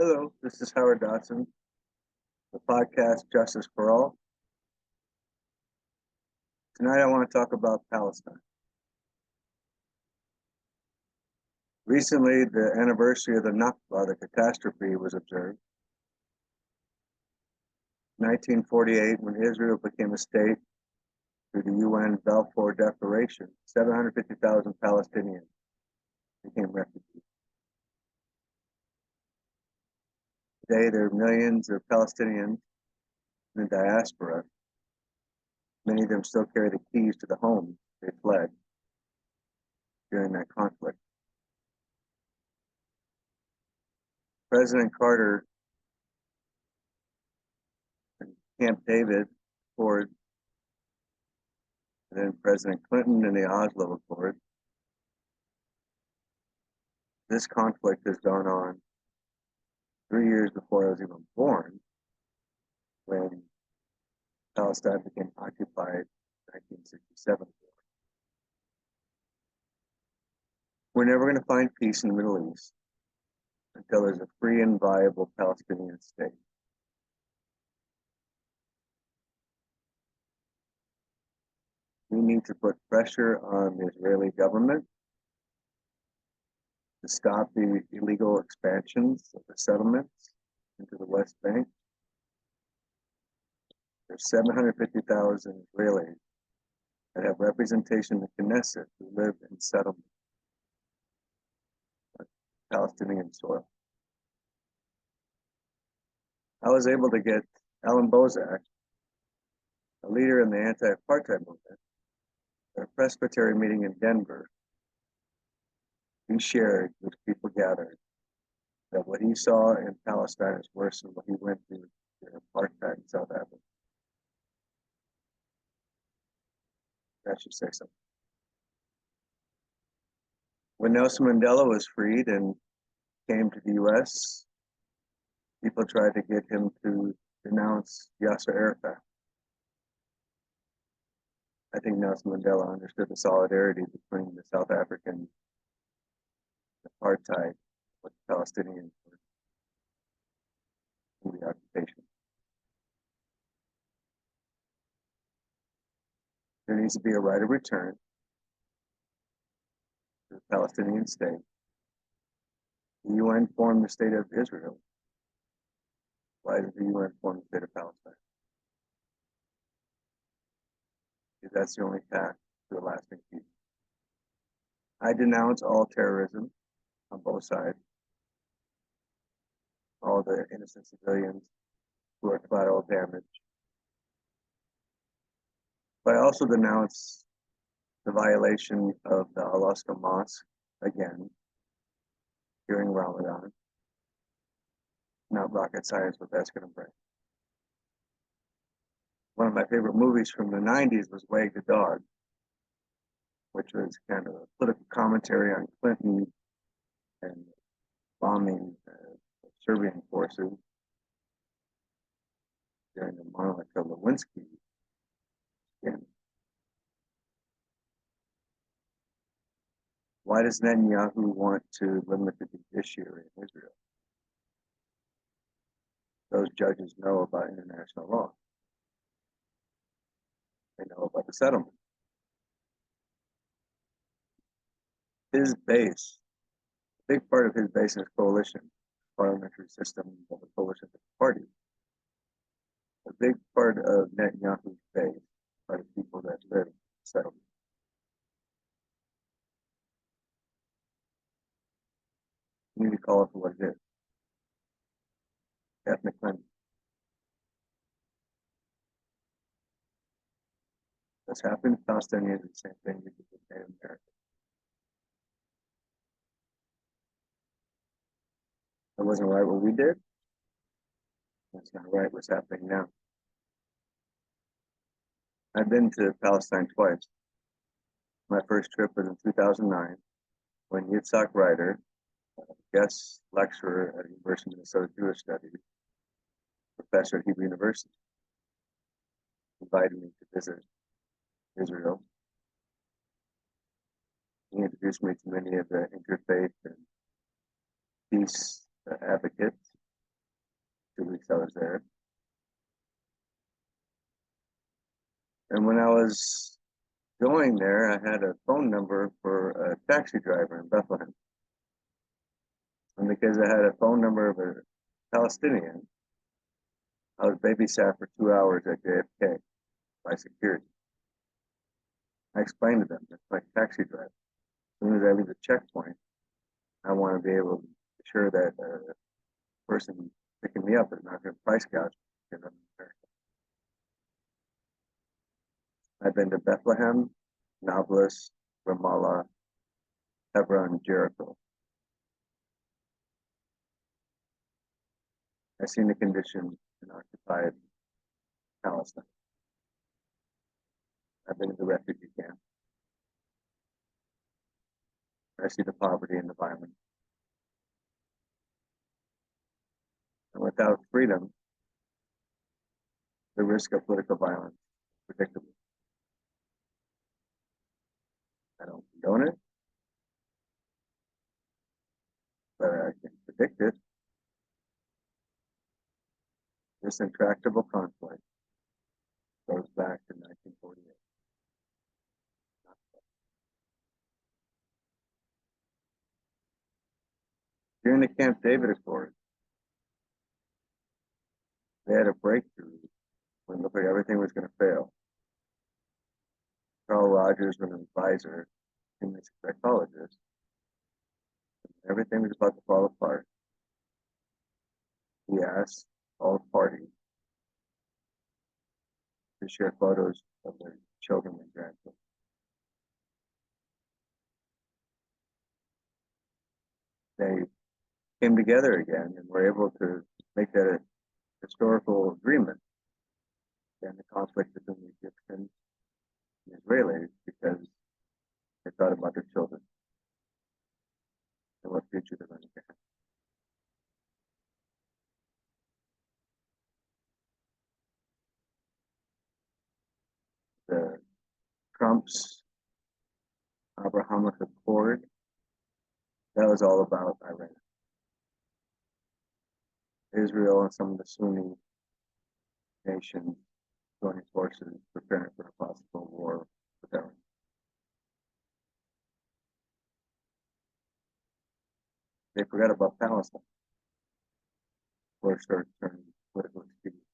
Hello, this is Howard Dotson, the podcast Justice for All. Tonight I want to talk about Palestine. Recently, the anniversary of the Nakba, the catastrophe, was observed. 1948, when Israel became a state through the UN Balfour Declaration, 750,000 Palestinians became refugees. Today, there are millions of Palestinians in the diaspora. Many of them still carry the keys to the homes they fled during that conflict. President Carter and Camp David Accord, and then President Clinton and the Oslo Accord. This conflict has gone on 3 years before I was even born, when Palestine became occupied in 1967. We're never going to find peace in the Middle East until there's a free and viable Palestinian state. We need to put pressure on the Israeli government to stop the illegal expansions of the settlements into the West Bank. There's 750,000 Israelis that have representation in the Knesset who live in settlements, Palestinian soil. I was able to get Alan Bozak, a leader in the anti-apartheid movement, at a Presbyterian meeting in Denver. He shared with people gathered that what he saw in Palestine is worse than what he went through in apartheid in South Africa. That should say something. When Nelson Mandela was freed and came to the US, people tried to get him to denounce Yasser Arafat. I think Nelson Mandela understood the solidarity between the South African apartheid with the Palestinians in the occupation. There needs to be a right of return to the Palestinian state. The UN formed the state of Israel. Why did the UN form the state of Palestine? Because that's the only path to a lasting peace. I denounce all terrorism on both sides, all the innocent civilians who are collateral damage. But I also denounce the violation of the Al-Aqsa Mosque again during Ramadan. Not rocket science, but that's going to bring. One of my favorite movies from the 90s was Wag the Dog, which was kind of a political commentary on Clinton and bombing Serbian forces during the Monica Lewinsky scandal. Why does Netanyahu want to limit the judiciary in Israel? Those judges know about international law. They know about the settlement. His base, a big part of his base is coalition, parliamentary system of the coalition party. A big part of Netanyahu's base are the people that live in the settlement. You need to call it for what it is. Ethnic cleansing. What's happened to Palestinians is the same thing we did with Native Americans. It wasn't right what we did. That's not right what's happening now. I've been to Palestine twice. My first trip was in 2009 when Yitzhak Ryder, guest lecturer at the University of Minnesota Jewish Studies, professor at Hebrew University, invited me to visit Israel. He introduced me to many of the interfaith and peace advocates 2 weeks I was there. And when I was going there, I had a phone number for a taxi driver in Bethlehem. And because I had a phone number of a Palestinian, I was babysat for 2 hours at JFK by security. I explained to them, it's like taxi driver. As soon as I leave the checkpoint, I want to be able to be sure that the person picking me up is not going to price gouge because I'm American. I've been to Bethlehem, Nablus, Ramallah, Hebron, Jericho. I've seen the condition in occupied Palestine. I've been to the refugee camp. I see the poverty and the violence. And without freedom, the risk of political violence is predictable. I don't condone it, but I can predict it. This intractable conflict goes back to 1948. During the Camp David Accord, they had a breakthrough when it looked like everything was going to fail. Carl Rogers was an advisor, human psychologist. Everything was about to fall apart. He asked all parties to share photos of their children and grandchildren. They came together again and were able to make that a historical agreement in the conflict between the Egyptians and Israelis because they thought about their children and what future they're going to have. The Trump's Abrahamic Accord, that was all about Iran. Israel and some of the Sunni nations joining forces preparing for a possible war with Iran. They forgot about Palestine for a short-term political expedience.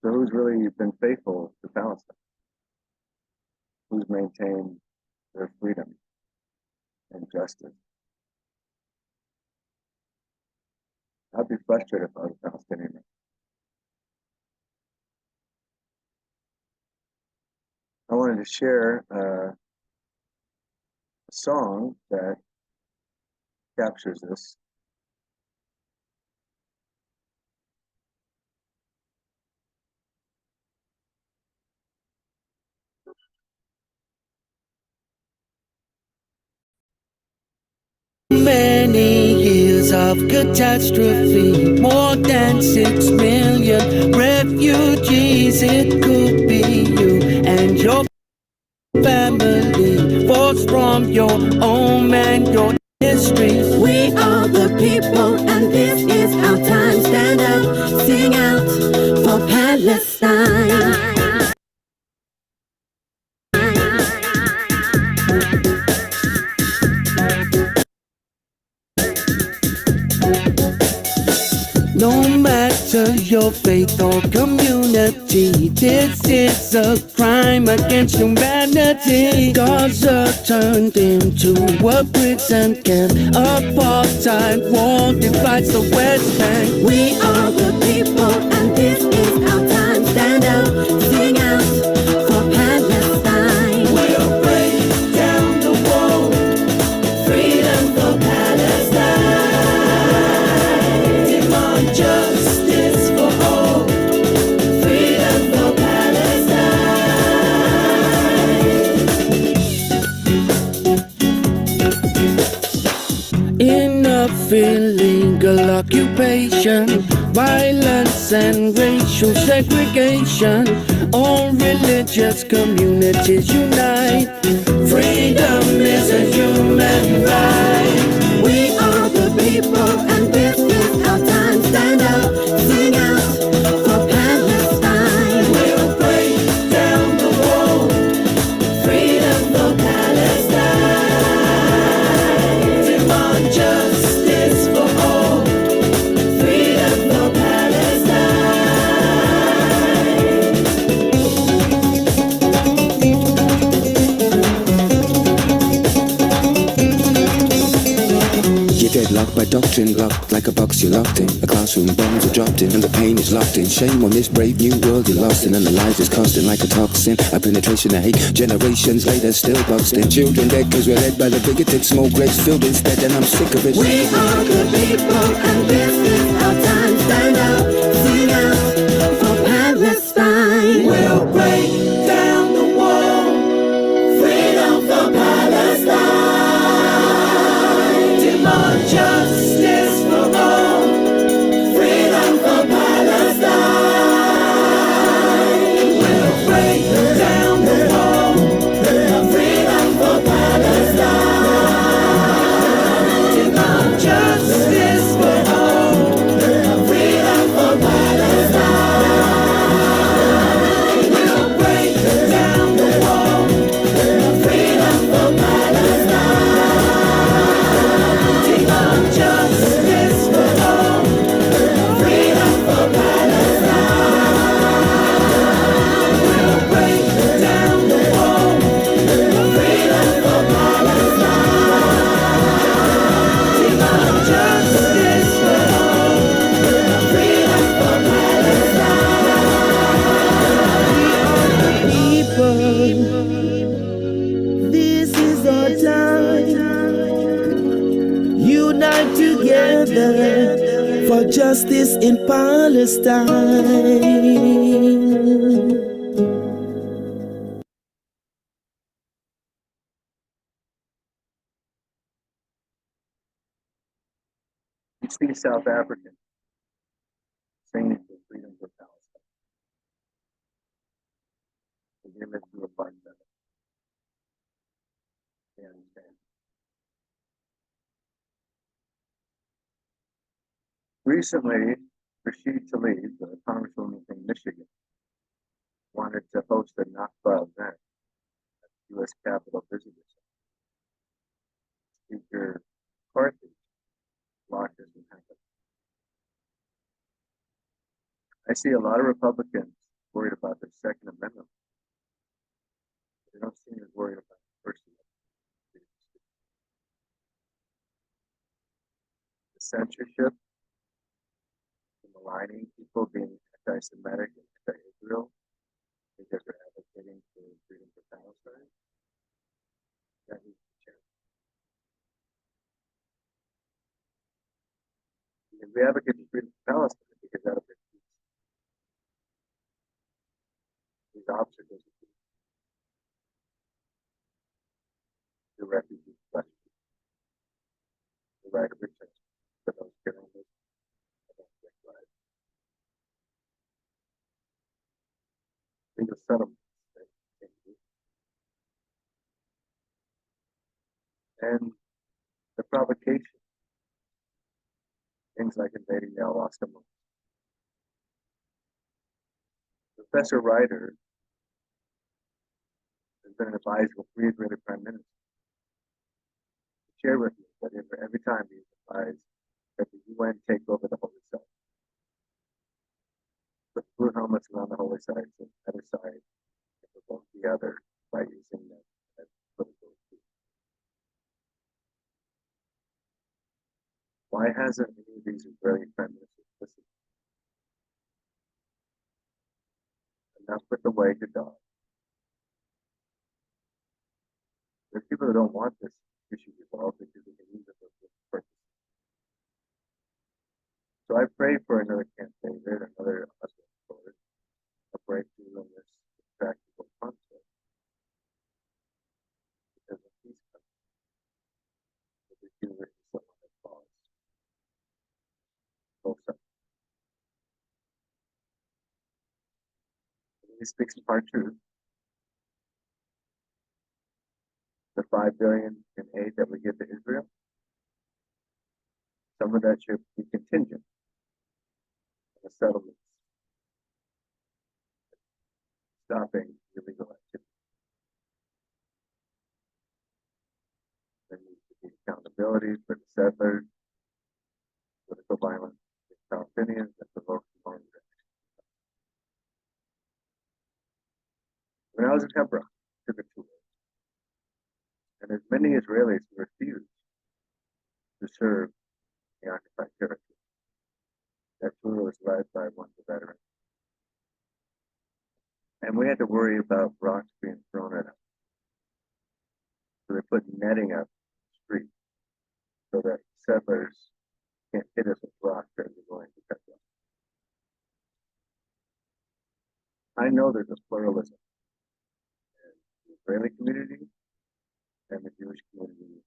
So who's really been faithful to Palestine? Who's maintained their freedom and justice? I'd be frustrated if I was a Palestinian. I wanted to share a song that captures this. Many years of catastrophe, more than 6 million refugees. It could be you and your family, forced from your home and your history. We are the people, and this is our time. Stand up, sing out for Palestine. No matter your faith or community, this is a crime against humanity. Gaza turned into a prison camp. Apartheid wall divides the West Bank. We are the people, and this is our time. Stand up, sing out for Palestine. We'll break down the wall. Freedom for Palestine. Demand justice for all. Freedom for Palestine. Enough illegal occupation. violence and racial segregation. All religious communities unite. Freedom is a human right. We are the people, and this is our time. Stand up, sing out for Palestine. We'll break down the wall. Freedom for Palestine. Demand justice for all. Freedom for Palestine. You're deadlocked by doctrine, locked like a box you're locked in. A classroom, bombs are dropped in, and the pain is locked in. Shame on this brave new world you're lost in, and the life is costing like a toxin. A penetration of hate, generations later still boxed in. Children dead cause we're led by the bigoted, smoke graves filled instead, and I'm sick of it. We are the people, and this is our time. Stand up, sing out for Palestine. We'll break down the wall. Freedom for Palestine. Demand justice for all. Freedom for Palestine. We'll break down the wall. Freedom for Palestine. Demand justice for all. Freedom for Palestine. We'll break down the wall. Freedom for Palestine. Demand justice for all. Freedom for Palestine. We'll break down the wall. Freedom for Palestine. Demand justice for all. Freedom for Palestine. People, this is our time. Unite together for justice in Palestine. You see South Africans singing for freedom for Palestine. They live through a part of it. They understand. Recently, Rashid Tlaib, the congresswoman from Michigan, wanted to host a Nakba event at the U.S. Capitol Visitor Center. Speaker McCarthy blocked this from happening. I see a lot of Republicans worried about their Second Amendment. They don't seem as worried about the First Amendment. The censorship, the maligning people being anti-Semitic and anti-Israel because they're advocating for freedom for Palestine. That needs to change. Because we advocate for freedom for Palestine because that'll bring peace. These obstacles of peace. The refugee question, the right of return for those killing us, legal settlements, and the provocation, things like invading the Alaska Mountains. Professor Ryder has been an advisor for three Israeli prime ministers. He shared with me that every time he advised that the UN take over the holy site, put blue helmets around the holy sites and the other side and provoke the other by using them as political tools. Why hasn't any of these Israeli prime ministers listened? Enough with the way to God. There's people who don't want this issue resolved because they can use it for this purpose. So I pray for another Camp David, another Muslim Lord, a breakthrough in this practical conflict. Because of peace comes, if we do it in someone that falls, both sides. speak some hard truth. The $5 billion in aid that we give to Israel, some of that should be contingent on the settlements stopping illegal activity. There needs to be accountability for the settlers, political violence against Palestinians, and provoke more action. When I was in Hebron, I took a tour, and there's many Israelis who refused to serve the occupied territory. That tour was led by one of the veterans. And we had to worry about rocks being thrown at us. So they put netting up the street so that settlers can't hit us with rocks as they're going to cut them. I know there's a pluralism in the Israeli community and the Jewish community.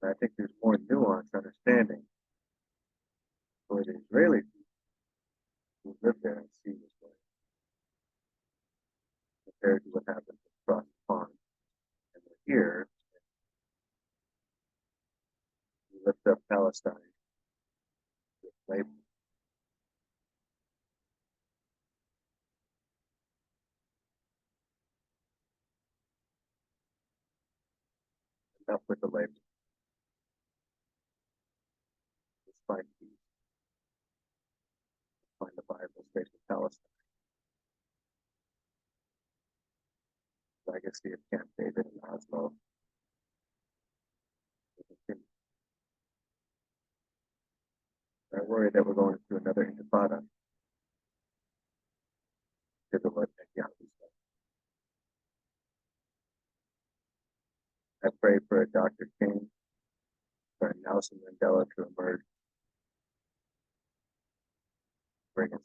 And I think there's more nuanced understanding for the Israelis who live there and see this way compared to what happens across the pond. And we're here, we lift up Palestine with labor. Enough with the labor. Let's find peace. Find the Bible state of Palestine. Legacy of Camp David and Oslo. I worry that we're going through another intifada because of what Netanyahu said. I pray for a Dr. King, for a Nelson Mandela to emerge, bring us